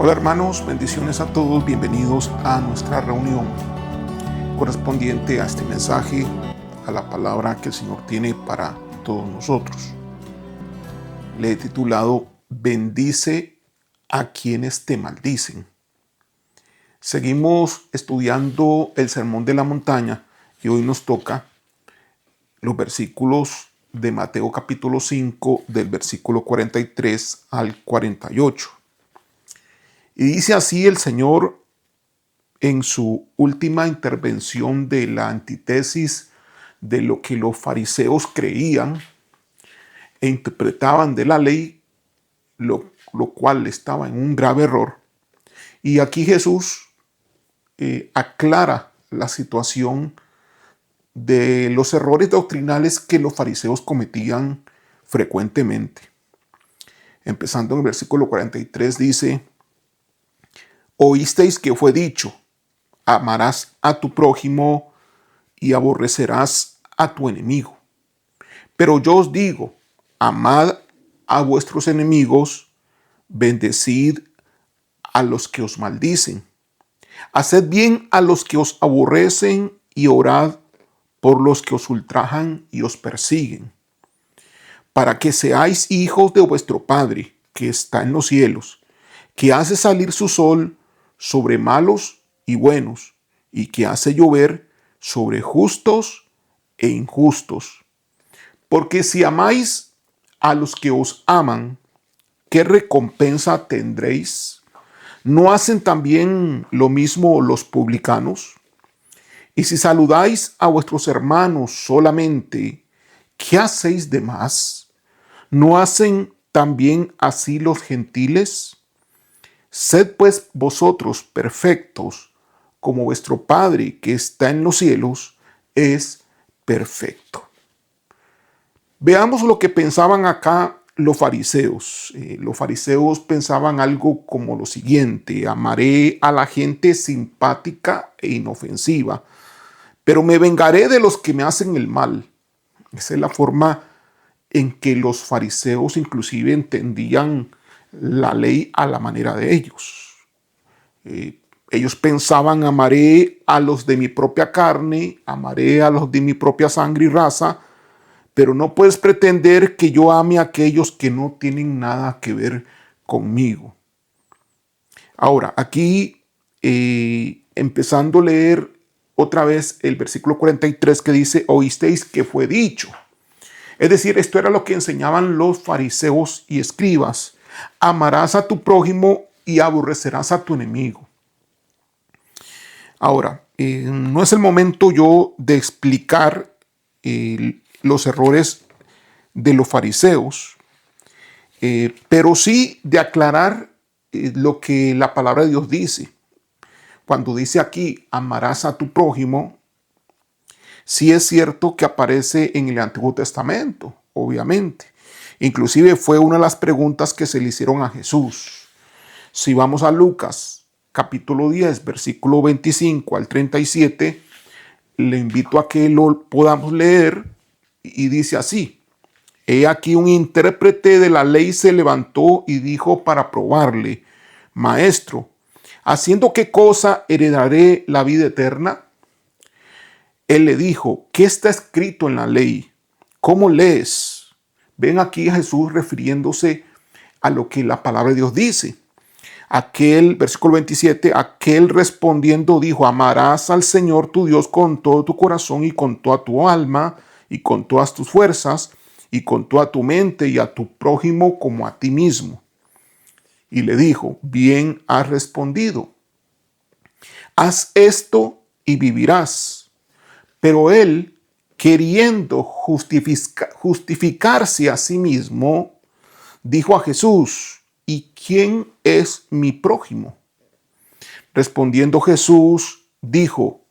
Hola hermanos, bendiciones a todos, bienvenidos a nuestra reunión correspondiente a este mensaje, a la palabra que el Señor tiene para todos nosotros. Le he titulado Bendice a quienes te maldicen. Seguimos estudiando el Sermón de la Montaña y hoy nos toca los versículos de Mateo capítulo 5 del versículo 43 al 48. Y dice así el Señor en su última intervención de la antítesis de lo que los fariseos creían e interpretaban de la ley, lo cual estaba en un grave error. Y aquí Jesús aclara la situación de los errores doctrinales que los fariseos cometían frecuentemente. Empezando en el versículo 43 dice: oísteis que fue dicho, amarás a tu prójimo y aborrecerás a tu enemigo. Pero yo os digo, amad a vuestros enemigos, bendecid a los que os maldicen, haced bien a los que os aborrecen y orad por los que os ultrajan y os persiguen, para que seáis hijos de vuestro Padre que está en los cielos, que hace salir su sol sobre malos y buenos, y que hace llover sobre justos e injustos. Porque si amáis a los que os aman, ¿qué recompensa tendréis? ¿No hacen también lo mismo los publicanos? Y si saludáis a vuestros hermanos solamente, ¿qué hacéis de más? ¿No hacen también así los gentiles? Sed pues vosotros perfectos, como vuestro Padre que está en los cielos es perfecto. Veamos lo que pensaban acá los fariseos. Los fariseos pensaban algo como lo siguiente: amaré a la gente simpática e inofensiva, pero me vengaré de los que me hacen el mal. Esa es la forma en que los fariseos inclusive entendían la ley a la manera de ellos. Ellos pensaban: amaré a los de mi propia carne, amaré a los de mi propia sangre y raza, pero no puedes pretender que yo ame a aquellos que no tienen nada que ver conmigo. Ahora, aquí empezando a leer otra vez el versículo 43 que dice: oísteis que fue dicho. Es decir, esto era lo que enseñaban los fariseos y escribas: amarás a tu prójimo y aborrecerás a tu enemigo. Ahora, no es el momento yo de explicar los errores de los fariseos, pero sí de aclarar lo que la palabra de Dios dice. Cuando dice aquí, amarás a tu prójimo, sí es cierto que aparece en el Antiguo Testamento, obviamente. Inclusive fue una de las preguntas que se le hicieron a Jesús. Si vamos a Lucas, capítulo 10, versículo 25 al 37, le invito a que lo podamos leer y dice así: he aquí un intérprete de la ley se levantó y dijo para probarle: Maestro, ¿haciendo qué cosa heredaré la vida eterna? Él le dijo: ¿qué está escrito en la ley? ¿Cómo lees? Ven aquí a Jesús refiriéndose a lo que la palabra de Dios dice. Aquel, versículo 27, aquel respondiendo dijo: amarás al Señor tu Dios con todo tu corazón y con toda tu alma y con todas tus fuerzas y con toda tu mente, y a tu prójimo como a ti mismo. Y le dijo: bien has respondido. Haz esto y vivirás. Pero él, queriendo justificarse a sí mismo, dijo a Jesús: ¿y quién es mi prójimo? Respondiendo Jesús, dijo: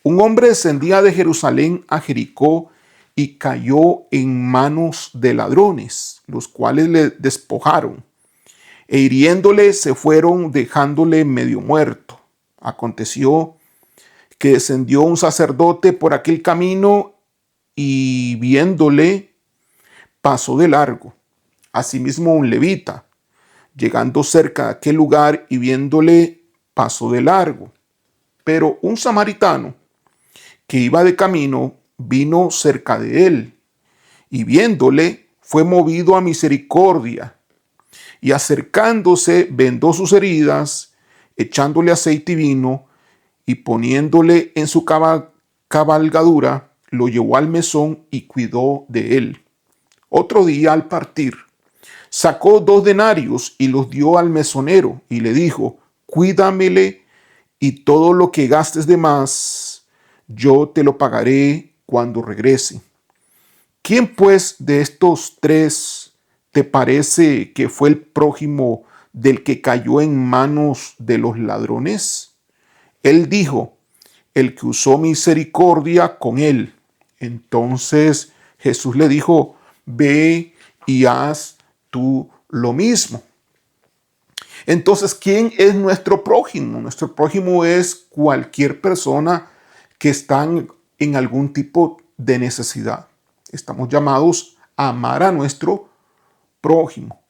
un hombre descendía de Jerusalén a Jericó y cayó en manos de ladrones, los cuales le despojaron, e hiriéndole se fueron, dejándole medio muerto. Aconteció que descendió un sacerdote por aquel camino y viéndole pasó de largo. Asimismo un levita, Llegando cerca de aquel lugar y viéndole, pasó de largo. Pero un samaritano que iba de camino vino cerca de él y viéndole fue movido a misericordia y acercándose vendó sus heridas, echándole aceite y vino y poniéndole en su cabalgadura, lo llevó al mesón y cuidó de él. Otro día al partir, sacó 2 denarios y los dio al mesonero y le dijo: cuídamele y todo lo que gastes de más, yo te lo pagaré cuando regrese. ¿Quién pues de estos 3 te parece que fue el prójimo del que cayó en manos de los ladrones? Él dijo: el que usó misericordia con él. Entonces Jesús le dijo: ve y haz tú lo mismo. Entonces, ¿quién es nuestro prójimo? Nuestro prójimo es cualquier persona que está en algún tipo de necesidad. Estamos llamados a amar a nuestro prójimo.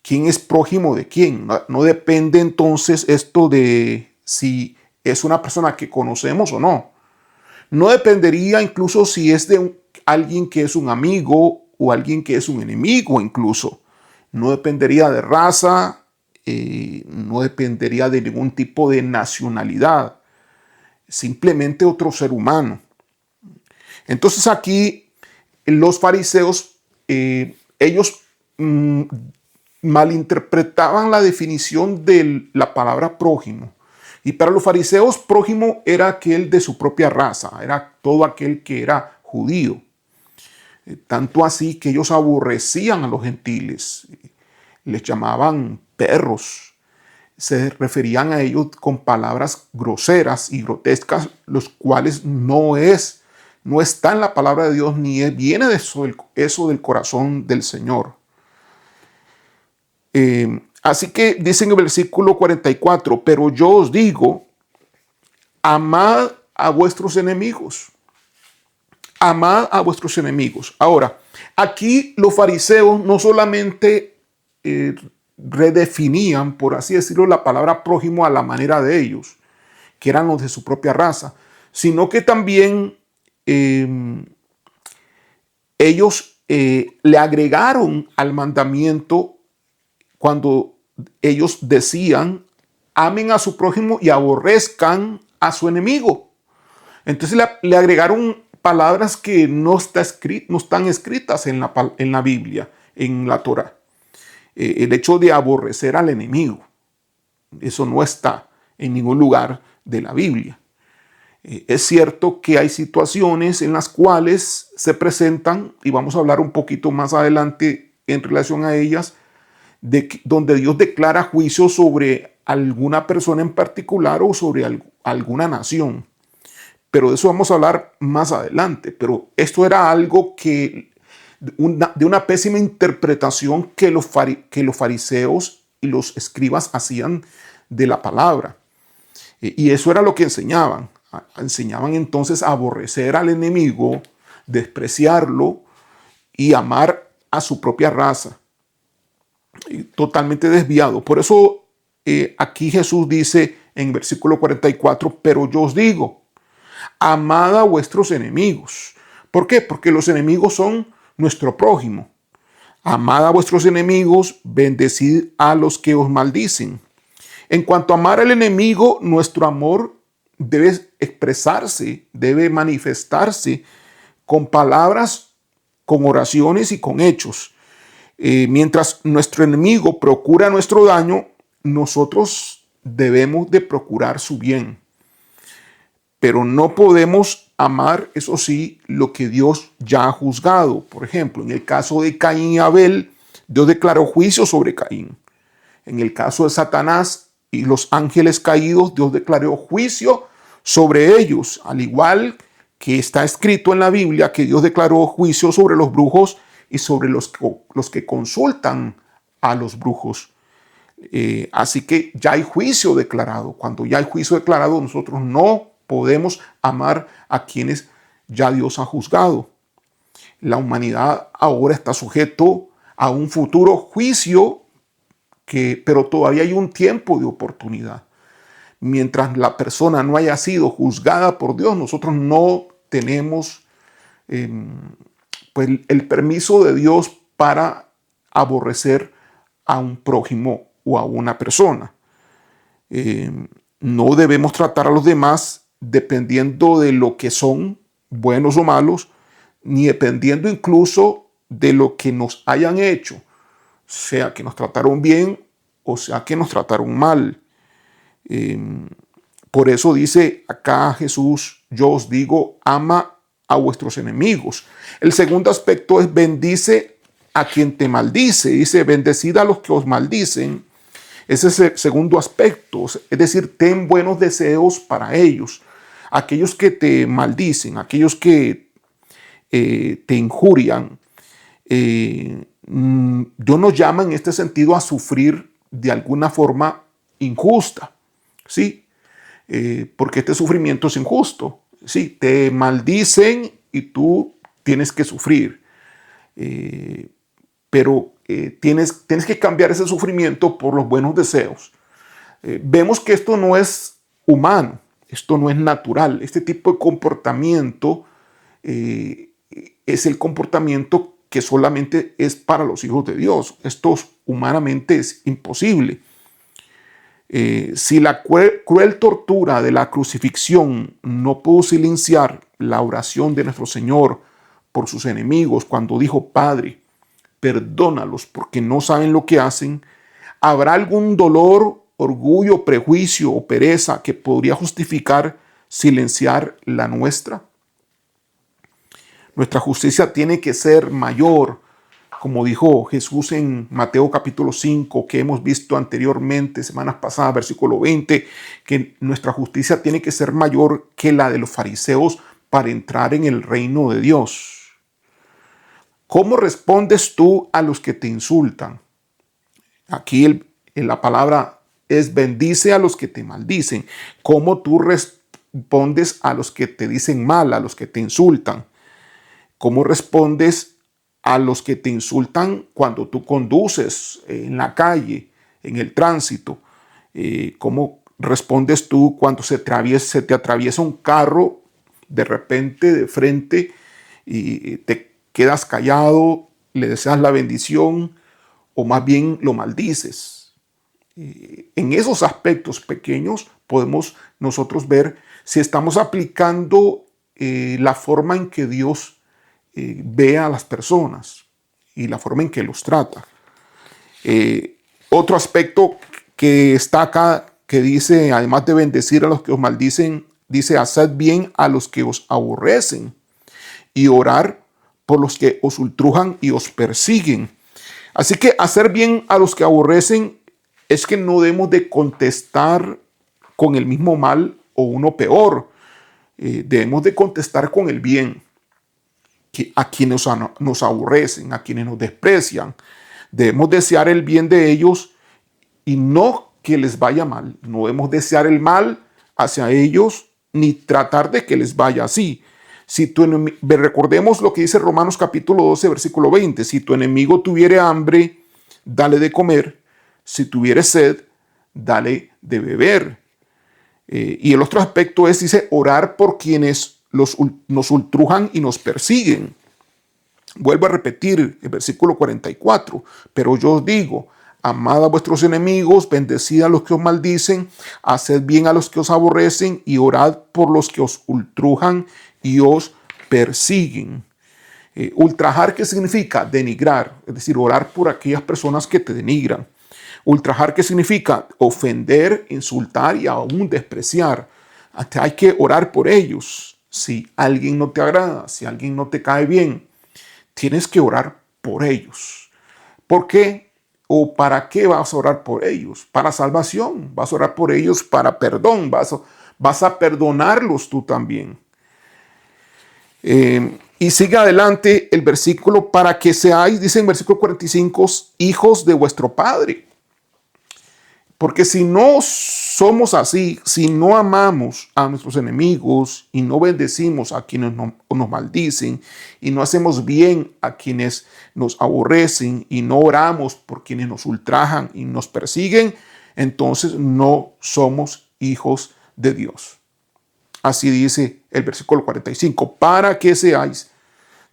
¿Quién es prójimo de quién? No depende entonces esto de si es una persona que conocemos o no. No dependería incluso si es de alguien que es un amigo o alguien que es un enemigo incluso. No dependería de raza, no dependería de ningún tipo de nacionalidad. Simplemente otro ser humano. Entonces aquí los fariseos, ellos malinterpretaban la definición de la palabra prójimo. Y para los fariseos, prójimo era aquel de su propia raza, era todo aquel que era judío. Tanto así que ellos aborrecían a los gentiles, les llamaban perros, se referían a ellos con palabras groseras y grotescas, los cuales no está en la palabra de Dios, ni viene de eso del corazón del Señor. Así que dice en el versículo 44, pero yo os digo, amad a vuestros enemigos. Amad a vuestros enemigos. Ahora, aquí los fariseos no solamente redefinían, por así decirlo, la palabra prójimo a la manera de ellos, que eran los de su propia raza, sino que también ellos le agregaron al mandamiento cuando ellos decían: amen a su prójimo y aborrezcan a su enemigo. Entonces le agregaron palabras que no están escritas en la Biblia, en la Torá. El hecho de aborrecer al enemigo, eso no está en ningún lugar de la Biblia. Es cierto que hay situaciones en las cuales se presentan, y vamos a hablar un poquito más adelante en relación a ellas, donde Dios declara juicio sobre alguna persona en particular o sobre alguna nación. Pero de eso vamos a hablar más adelante. Pero esto era algo de una pésima interpretación que los fariseos y los escribas hacían de la palabra. Y eso era lo que enseñaban. Enseñaban entonces a aborrecer al enemigo, despreciarlo y amar a su propia raza. Totalmente desviado. Por eso aquí Jesús dice en versículo 44, pero yo os digo, amad a vuestros enemigos. ¿Por qué? Porque los enemigos son nuestro prójimo. Amad a vuestros enemigos, bendecid a los que os maldicen. En cuanto a amar al enemigo, nuestro amor debe expresarse, debe manifestarse con palabras, con oraciones y con hechos. Mientras nuestro enemigo procura nuestro daño, nosotros debemos de procurar su bien. Pero no podemos amar, eso sí, lo que Dios ya ha juzgado. Por ejemplo, en el caso de Caín y Abel, Dios declaró juicio sobre Caín. En el caso de Satanás y los ángeles caídos, Dios declaró juicio sobre ellos, al igual que está escrito en la Biblia que Dios declaró juicio sobre los brujos y sobre los que consultan a los brujos. Así que ya hay juicio declarado. Cuando ya hay juicio declarado, nosotros no podemos amar a quienes ya Dios ha juzgado. La humanidad ahora está sujeto a un futuro juicio pero todavía hay un tiempo de oportunidad. Mientras la persona no haya sido juzgada por Dios, nosotros no tenemos pues, el permiso de Dios para aborrecer a un prójimo o a una persona. No debemos tratar a los demás dependiendo de lo que son, buenos o malos, ni dependiendo incluso de lo que nos hayan hecho, sea que nos trataron bien o sea que nos trataron mal. Por eso dice acá Jesús, yo os digo, ama a vuestros enemigos. El segundo aspecto es bendice a quien te maldice. Dice, bendecid a los que os maldicen. Ese es el segundo aspecto, es decir, ten buenos deseos para ellos. Aquellos que te maldicen, aquellos que te injurian, Dios nos llama en este sentido a sufrir de alguna forma injusta, ¿sí? Porque este sufrimiento es injusto, ¿sí? Te maldicen y tú tienes que sufrir, pero tienes que cambiar ese sufrimiento por los buenos deseos. Vemos que esto no es humano, esto no es natural. Este tipo de comportamiento es el comportamiento que solamente es para los hijos de Dios. Esto humanamente es imposible. Si la cruel tortura de la crucifixión no pudo silenciar la oración de nuestro Señor por sus enemigos cuando dijo, Padre, perdónalos porque no saben lo que hacen, ¿habrá algún dolor, orgullo, prejuicio o pereza que podría justificar silenciar la nuestra? Nuestra justicia tiene que ser mayor, como dijo Jesús en Mateo capítulo 5, que hemos visto anteriormente, semanas pasadas, versículo 20, que nuestra justicia tiene que ser mayor que la de los fariseos para entrar en el reino de Dios. ¿Cómo respondes tú a los que te insultan? Aquí en la palabra es bendice a los que te maldicen. ¿Cómo tú respondes a los que te dicen mal, a los que te insultan? ¿Cómo respondes a los que te insultan cuando tú conduces en la calle, en el tránsito? ¿Cómo respondes tú cuando se te atraviesa un carro de repente, de frente, y te quedas callado, le deseas la bendición o más bien lo maldices? En esos aspectos pequeños podemos nosotros ver si estamos aplicando la forma en que Dios ve a las personas y la forma en que los trata. Otro aspecto que está acá, que dice, además de bendecir a los que os maldicen, dice, haced bien a los que os aborrecen y orar por los que os ultrujan y os persiguen. Así que hacer bien a los que aborrecen es que no debemos de contestar con el mismo mal o uno peor. Debemos de contestar con el bien a quienes nos aborrecen, a quienes nos desprecian. Debemos desear el bien de ellos y no que les vaya mal. No debemos desear el mal hacia ellos ni tratar de que les vaya así. Recordemos lo que dice Romanos capítulo 12, versículo 20. Si tu enemigo tuviere hambre, dale de comer. Si tuviere sed, dale de beber. Y el otro aspecto es, dice, orar por quienes nos ultrujan y nos persiguen. Vuelvo a repetir el versículo 44. Pero yo os digo, amad a vuestros enemigos, bendecid a los que os maldicen, haced bien a los que os aborrecen y orad por los que os ultrujan y os persiguen. Ultrajar, ¿qué significa? Denigrar, es decir, orar por aquellas personas que te denigran. Ultrajar, ¿qué significa? Ofender, insultar y aún despreciar. Hasta hay que orar por ellos. Si alguien no te agrada, si alguien no te cae bien, tienes que orar por ellos. ¿Por qué? ¿O para qué vas a orar por ellos? Para salvación. Vas a orar por ellos para perdón. Vas a perdonarlos tú también. Y sigue adelante el versículo, para que seáis, dice en versículo 45, hijos de vuestro Padre. Porque si no somos así, si no amamos a nuestros enemigos y no bendecimos a quienes nos maldicen y no hacemos bien a quienes nos aborrecen y no oramos por quienes nos ultrajan y nos persiguen, entonces no somos hijos de Dios. Así dice el versículo 45, para que seáis,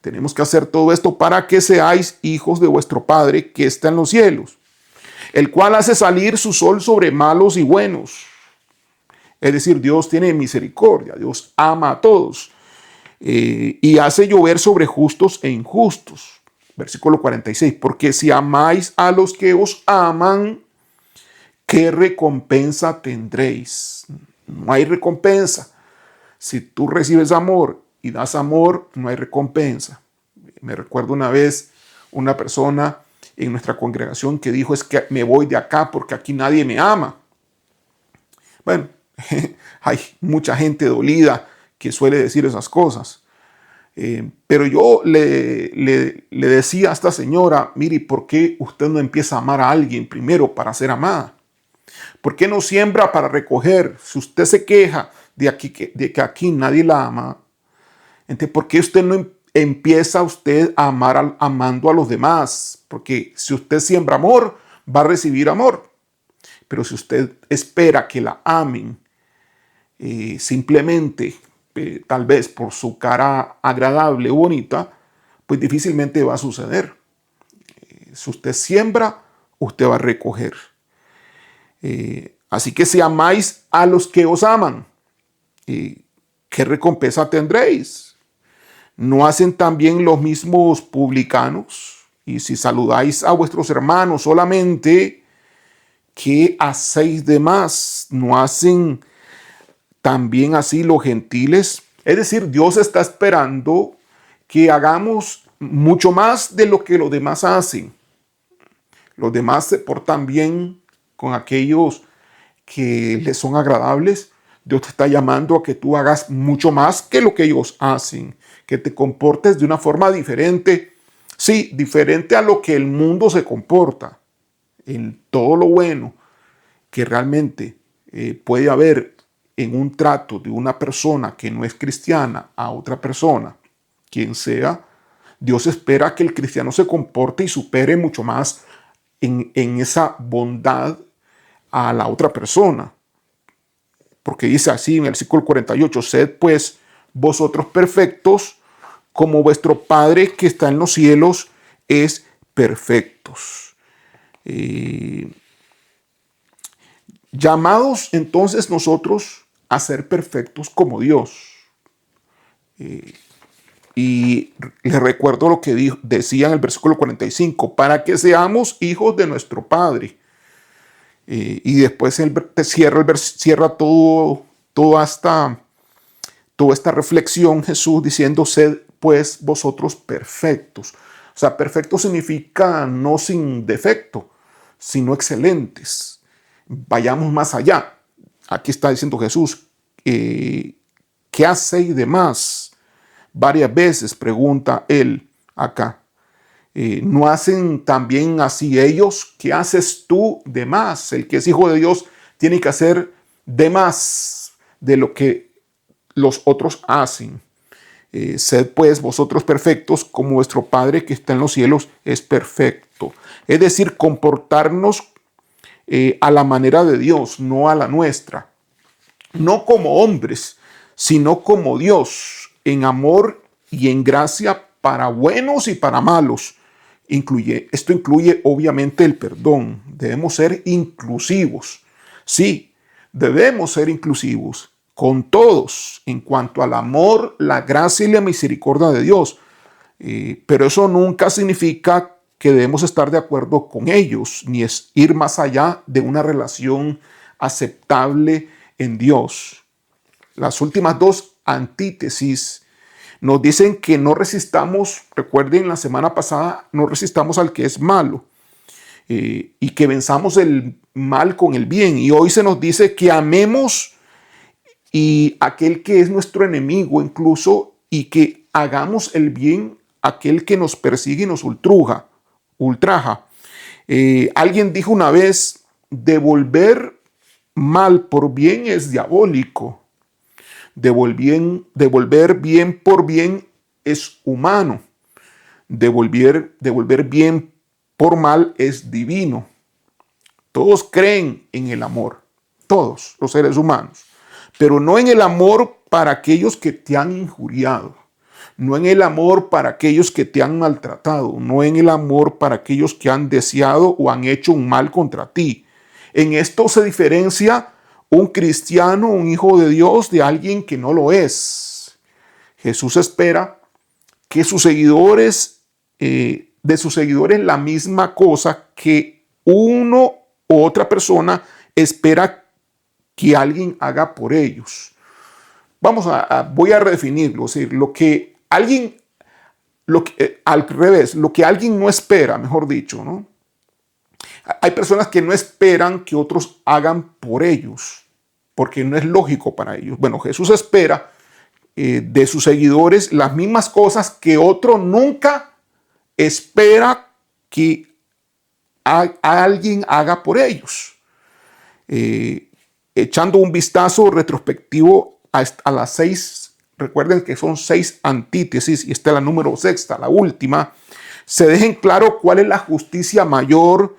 tenemos que hacer todo esto para que seáis hijos de vuestro Padre que está en los cielos, el cual hace salir su sol sobre malos y buenos. Es decir, Dios tiene misericordia, Dios ama a todos y hace llover sobre justos e injustos. Versículo 46, porque si amáis a los que os aman, ¿qué recompensa tendréis? No hay recompensa. Si tú recibes amor y das amor, no hay recompensa. Me recuerdo una vez una persona en nuestra congregación que dijo, es que me voy de acá porque aquí nadie me ama. Bueno, hay mucha gente dolida que suele decir esas cosas. Pero yo le decía a esta señora, mire, ¿por qué usted no empieza a amar a alguien primero para ser amada? ¿Por qué no siembra para recoger? Si usted se queja de que aquí nadie la ama, entonces, ¿por qué usted no empieza usted a amar amando a los demás? Porque si usted siembra amor, va a recibir amor. Pero si usted espera que la amen simplemente, tal vez por su cara agradable o bonita, pues difícilmente va a suceder. Si usted siembra, usted va a recoger. Así que si amáis a los que os aman, ¿qué recompensa tendréis? ¿No hacen también los mismos publicanos? Y si saludáis a vuestros hermanos solamente, ¿qué hacéis de más? ¿No hacen también así los gentiles? Es decir, Dios está esperando que hagamos mucho más de lo que los demás hacen. Los demás se portan bien con aquellos que les son agradables. Dios te está llamando a que tú hagas mucho más que lo que ellos hacen, que te comportes de una forma diferente, sí, diferente a lo que el mundo se comporta, en todo lo bueno que realmente puede haber en un trato de una persona que no es cristiana a otra persona, quien sea. Dios espera que el cristiano se comporte y supere mucho más en esa bondad a la otra persona. Porque dice así en el versículo 48, sed pues vosotros perfectos como vuestro Padre que está en los cielos es perfectos. Llamados entonces nosotros a ser perfectos como Dios. Y les recuerdo lo que decía en el versículo 45, para que seamos hijos de nuestro Padre. Y después él cierra toda esta reflexión Jesús diciendo, sed pues vosotros perfectos. O sea, perfecto significa no sin defecto, sino excelentes. Vayamos más allá. Aquí está diciendo Jesús, ¿qué hacéis de más? Varias veces pregunta él acá. ¿No hacen también así ellos? ¿Qué haces tú de más? El que es hijo de Dios tiene que hacer de más de lo que los otros hacen. Sed pues vosotros perfectos como vuestro Padre que está en los cielos es perfecto. Es decir, comportarnos a la manera de Dios, no a la nuestra. No como hombres, sino como Dios, en amor y en gracia para buenos y para malos. Esto incluye obviamente el perdón. Debemos ser inclusivos. Sí, debemos ser inclusivos con todos en cuanto al amor, la gracia y la misericordia de Dios. Pero eso nunca significa que debemos estar de acuerdo con ellos, ni es ir más allá de una relación aceptable en Dios. Las últimas dos antítesis nos dicen que no resistamos, recuerden la semana pasada, no resistamos al que es malo y que venzamos el mal con el bien. Y hoy se nos dice que amemos y aquel que es nuestro enemigo incluso y que hagamos el bien a aquel que nos persigue y nos ultraja. Alguien dijo una vez devolver mal por bien es diabólico. Devolver bien por bien es humano. Devolver bien por mal es divino. Todos creen en el amor, todos los seres humanos, pero no en el amor para aquellos que te han injuriado, no en el amor para aquellos que te han maltratado, no en el amor para aquellos que han deseado o han hecho un mal contra ti. En esto se diferencia un cristiano, un hijo de Dios, de alguien que no lo es. Jesús espera que de sus seguidores la misma cosa que uno u otra persona espera que alguien haga por ellos. Voy a redefinirlo, es decir, al revés, lo que alguien no espera, mejor dicho, ¿no? Hay personas que no esperan que otros hagan por ellos, porque no es lógico para ellos. Bueno, Jesús espera de sus seguidores las mismas cosas que otro nunca espera que alguien haga por ellos. Echando un vistazo retrospectivo a las 6, recuerden que son 6 antítesis y esta es la número 6, la última, se dejen claro cuál es la justicia mayor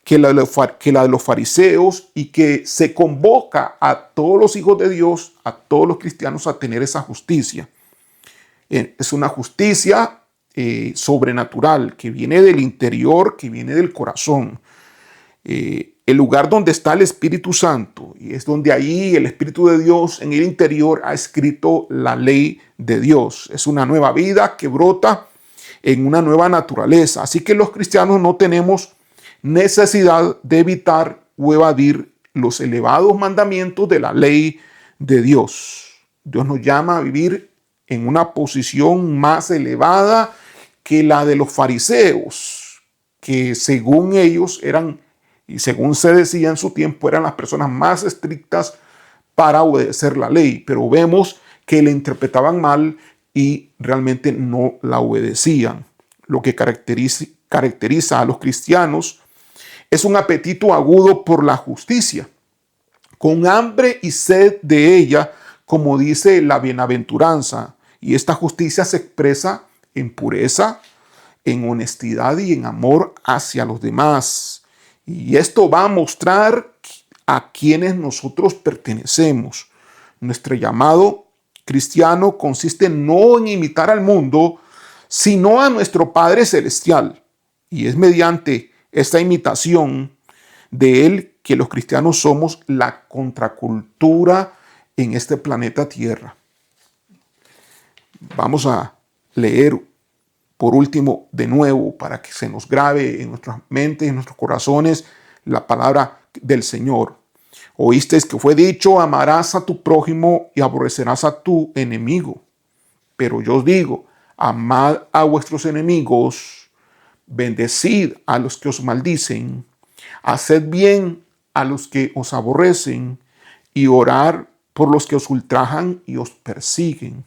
que la de los fariseos y que se convoca a todos los hijos de Dios, a todos los cristianos a tener esa justicia. Es una justicia sobrenatural que viene del interior, que viene del corazón. El lugar donde está el Espíritu Santo, y es donde ahí el Espíritu de Dios en el interior ha escrito la ley de Dios. Es una nueva vida que brota en una nueva naturaleza. Así que los cristianos no tenemos necesidad de evitar o evadir los elevados mandamientos de la ley de Dios. Dios nos llama a vivir en una posición más elevada que la de los fariseos, que según ellos eran, y según se decía en su tiempo, eran las personas más estrictas para obedecer la ley, pero vemos que la interpretaban mal y realmente no la obedecían. Lo que caracteriza a los cristianos es un apetito agudo por la justicia, con hambre y sed de ella, como dice la bienaventuranza. Y esta justicia se expresa en pureza, en honestidad y en amor hacia los demás. Y esto va a mostrar a quienes nosotros pertenecemos. Nuestro llamado cristiano consiste no en imitar al mundo, sino a nuestro Padre Celestial. Y es mediante esta imitación de Él que los cristianos somos la contracultura en este planeta Tierra. Vamos a leer por último de nuevo para que se nos grabe en nuestras mentes, en nuestros corazones, la palabra del Señor. Oísteis que fue dicho: amarás a tu prójimo y aborrecerás a tu enemigo. Pero yo os digo: amad a vuestros enemigos, bendecid a los que os maldicen, haced bien a los que os aborrecen y orad por los que os ultrajan y os persiguen,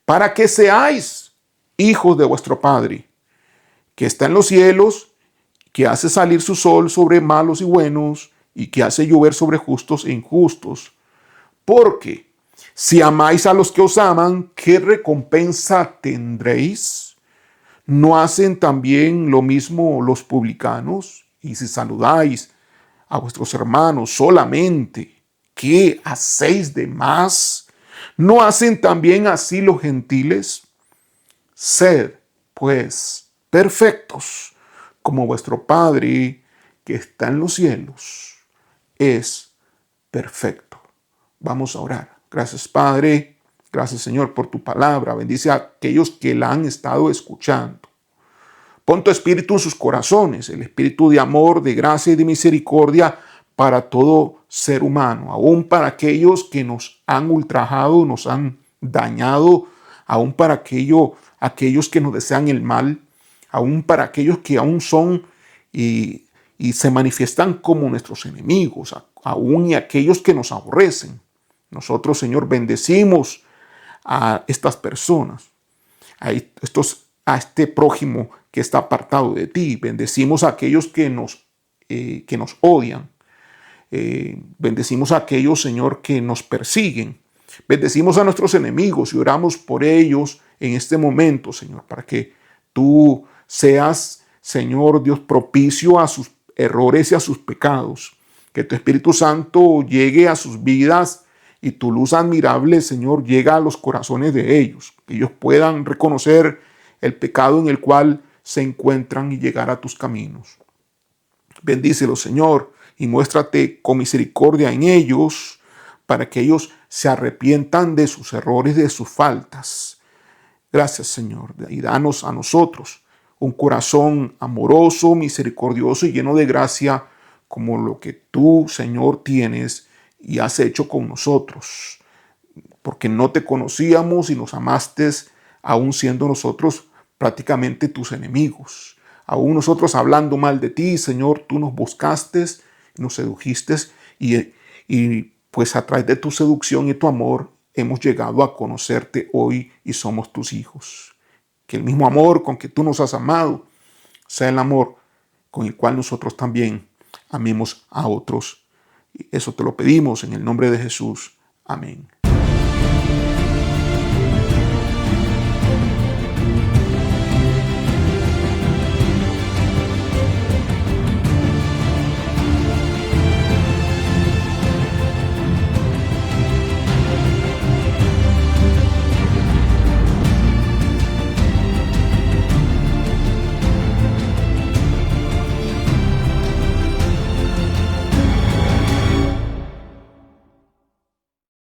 para que seáis hijos de vuestro Padre, que está en los cielos, que hace salir su sol sobre malos y buenos, y que hace llover sobre justos e injustos. Porque si amáis a los que os aman, ¿qué recompensa tendréis? ¿No hacen también lo mismo los publicanos? Y si saludáis a vuestros hermanos solamente, ¿qué hacéis de más? ¿No hacen también así los gentiles? Sed, pues, perfectos, como vuestro Padre que está en los cielos es perfecto. Vamos a orar. Gracias, Padre. Gracias, Señor, por tu palabra. Bendice a aquellos que la han estado escuchando. Pon tu espíritu en sus corazones, el espíritu de amor, de gracia y de misericordia para todo ser humano, aún para aquellos que nos han ultrajado, nos han dañado, aún para aquellos que nos desean el mal, aún para aquellos que aún son y se manifiestan como nuestros enemigos, aún y aquellos que nos aborrecen. Nosotros, Señor, bendecimos a estas personas, a este prójimo que está apartado de ti. Bendecimos a aquellos que nos odian, Bendecimos a aquellos, Señor, que nos persiguen. Bendecimos a nuestros enemigos y oramos por ellos en este momento, Señor, para que tú seas, Señor Dios, propicio a sus errores y a sus pecados. Que tu Espíritu Santo llegue a sus vidas y tu luz admirable, Señor, llega a los corazones de ellos. Que ellos puedan reconocer el pecado en el cual se encuentran y llegar a tus caminos. Bendícelos, Señor, y muéstrate con misericordia en ellos para que ellos se arrepientan de sus errores, de sus faltas. Gracias, Señor, y danos a nosotros un corazón amoroso, misericordioso y lleno de gracia como lo que tú, Señor, tienes y has hecho con nosotros. Porque no te conocíamos y nos amaste aún siendo nosotros prácticamente tus enemigos. Aún nosotros hablando mal de ti, Señor, tú nos buscaste, nos sedujiste y pues a través de tu seducción y tu amor hemos llegado a conocerte hoy y somos tus hijos. Que el mismo amor con que tú nos has amado sea el amor con el cual nosotros también amemos a otros. Eso te lo pedimos en el nombre de Jesús. Amén.